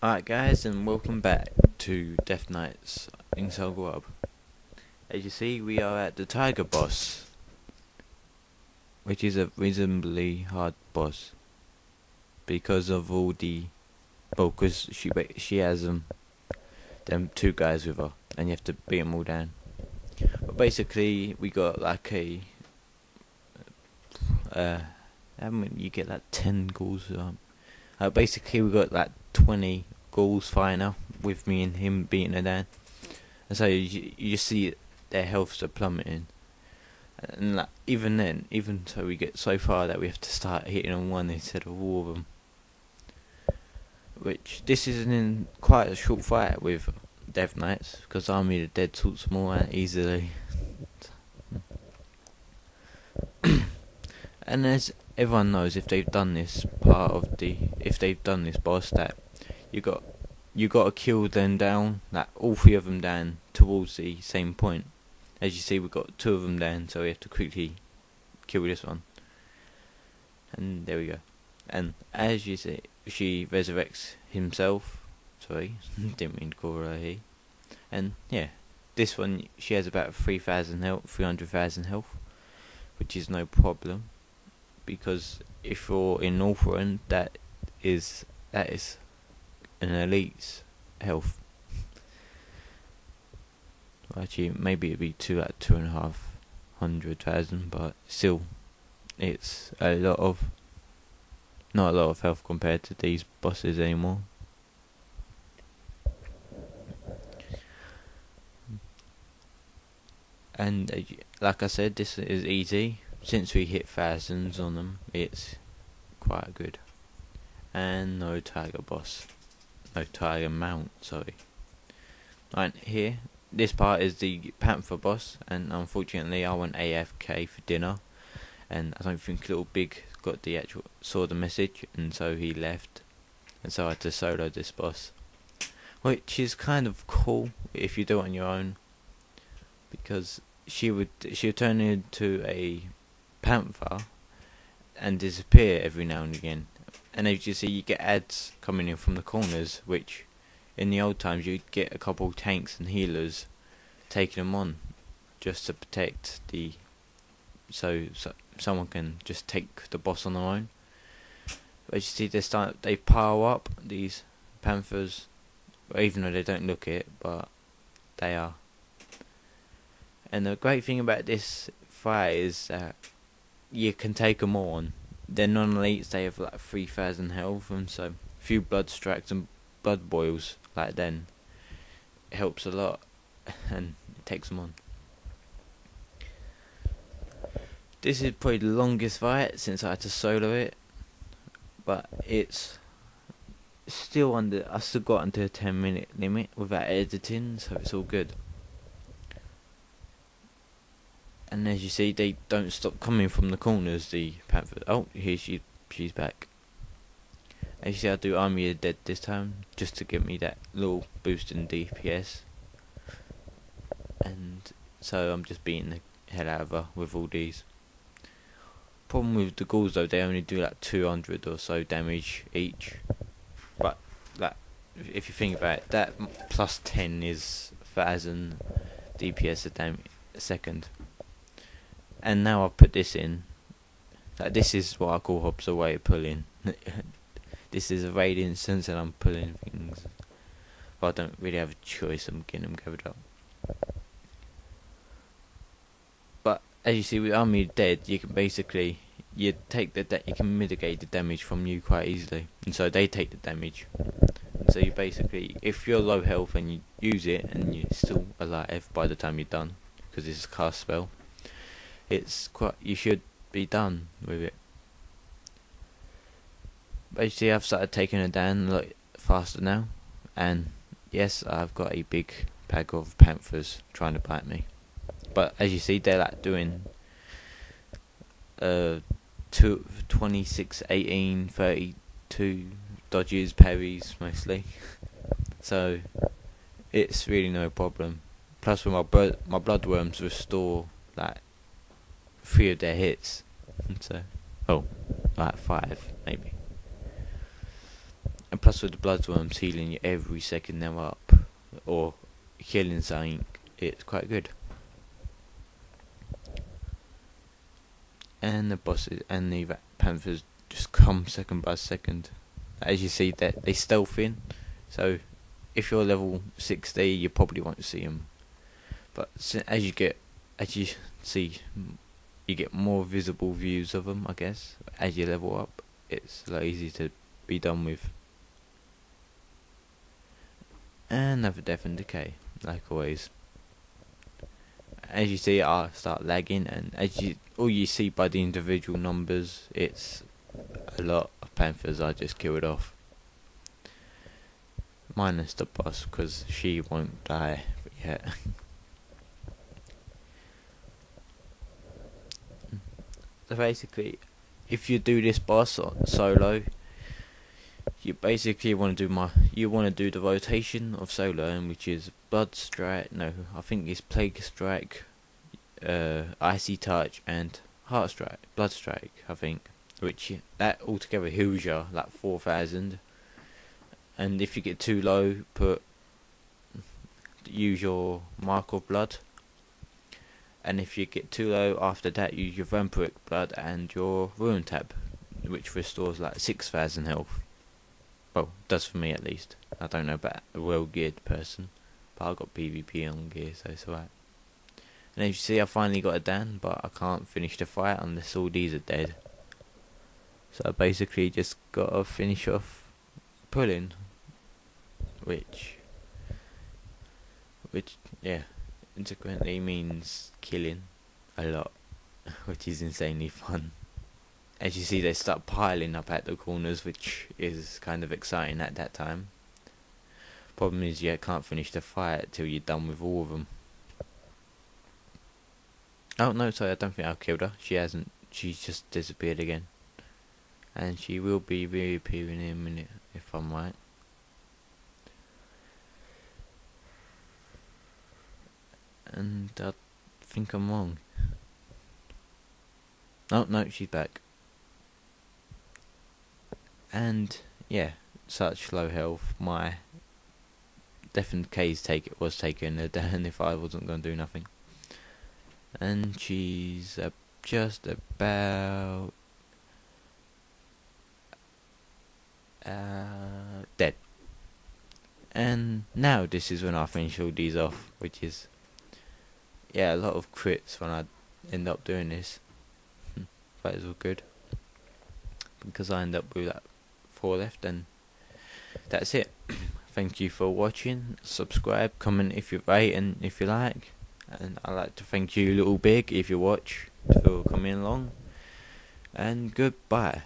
Alright guys, and welcome back to Death Knights in Zul'Gurub. As you see, we are at the Tiger boss, which is a reasonably hard boss because of all the, because she has them two guys with her, and you have to beat them all down. But basically, we got like a you get like 10 ghouls. Basically, we got like 20 ghouls fighting her with me and him beating her down, and so you see their healths are plummeting. And like, even so, we get so far that we have to start hitting on one instead of all of them. Which this is in quite a short fight with Death Knights, because Army of the Dead sorts them all out easily. And as everyone knows, if they've done this boss, that you got to kill them down, like all three of them down towards the same point. As you see, we've got two of them down, so we have to quickly kill this one. And there we go. And as you see, she resurrects himself. Sorry, didn't mean to call her he. And yeah, this one, she has about 300,000 health, which is no problem, because if you're in Northrend, that is an elite's health. Well, actually, maybe it'd be 2,500,000, but still, it's not a lot of health compared to these bosses anymore. And like I said, this is easy. Since we hit thousands on them, it's quite good. And no tiger mount, sorry. Right, here, this part is the panther boss, and unfortunately I went AFK for dinner, and I don't think Little Big saw the message, and so he left, and so I had to solo this boss, which is kind of cool if you do it on your own, because she would turn into a panther and disappear every now and again. And as you see, you get ads coming in from the corners, which in the old times you'd get a couple of tanks and healers taking them on just to protect so someone can just take the boss on their own. But as you see, they pile up, these panthers, even though they don't look it, but they are. And the great thing about this fight is that you can take them all on. They're non-elites, they have like 3,000 health, and so a few blood strikes and blood boils like then it helps a lot, and it takes them on. This is probably the longest fight since I had to solo it, but it's still I still got under a 10-minute limit without editing, so it's all good. And as you see, they don't stop coming from the corners, the panther. Oh, here she's back. As you see, I do Army of the Dead this time, just to give me that little boost in DPS. And so I'm just beating the hell out of her with all these. Problem with the ghouls though, they only do like 200 or so damage each. But like, if you think about it, that plus 10 is 1,000 DPS a second. And now I've put this in. Like, this is what I call Hobbs away pulling. This is a raid instance and I'm pulling things. But I don't really have a choice, I'm getting them covered up. But as you see with Army of Dead, you can basically you can mitigate the damage from you quite easily. And so they take the damage. And so you basically, if you're low health and you use it and you're still alive by the time you're done, because it's a cast spell, you should be done with it. Basically, I've started taking it down a lot faster now, and yes, I've got a big pack of panthers trying to bite me. But as you see, they're like doing 26, 18, 32 dodges, parries mostly. So it's really no problem. Plus, with my bloodworms restore like 3 of their hits, so like 5 maybe. And plus with the bloodworms healing you every second they're up, or killing something, it's quite good. And the bosses and the panthers just come second by second. As you see, that they stealth in, so if you're level 60 you probably won't see them, but as you see, you get more visible views of them, I guess. As you level up, it's a lot easier to be done with. And another death and decay, like always. As you see, I start lagging, and all you see by the individual numbers, it's a lot of panthers I just killed off. Minus the boss, because she won't die yet. So basically, if you do this boss solo, you basically want to do the rotation of solo, which is Blood Strike. No, I think it's Plague Strike, Icy Touch, and Heart Strike, Blood Strike. I think, which that altogether heals you like 4,000. And if you get too low, use your Mark of Blood. And if you get too low after that, use your Vampiric Blood and your Ruin Tab, which restores like 6,000 health. Well, does for me at least. I don't know about a well geared person, but I got PvP on gear, so it's alright. And as you see, I finally got a Dan, but I can't finish the fight unless all these are dead. So I basically just gotta finish off pulling, which yeah, consequently means killing a lot, which is insanely fun. As you see, they start piling up at the corners, which is kind of exciting at that time. Problem is, you can't finish the fight till you're done with all of them. Oh no, sorry, I don't think I've killed her. She hasn't. She's just disappeared again. And she will be reappearing in a minute, if I'm right. And I think I'm wrong. Oh no, she's back. And yeah, such low health. My death and decay was taking her down if I wasn't going to do nothing. And she's just about dead. And now this is when I finish all these off, which is, yeah, a lot of crits when I end up doing this. That is all good, because I end up with that 4 left, and that's it. Thank you for watching. Subscribe, comment if you rate and if you like, and I'd like to thank you Little Big if you watch for coming along, and goodbye.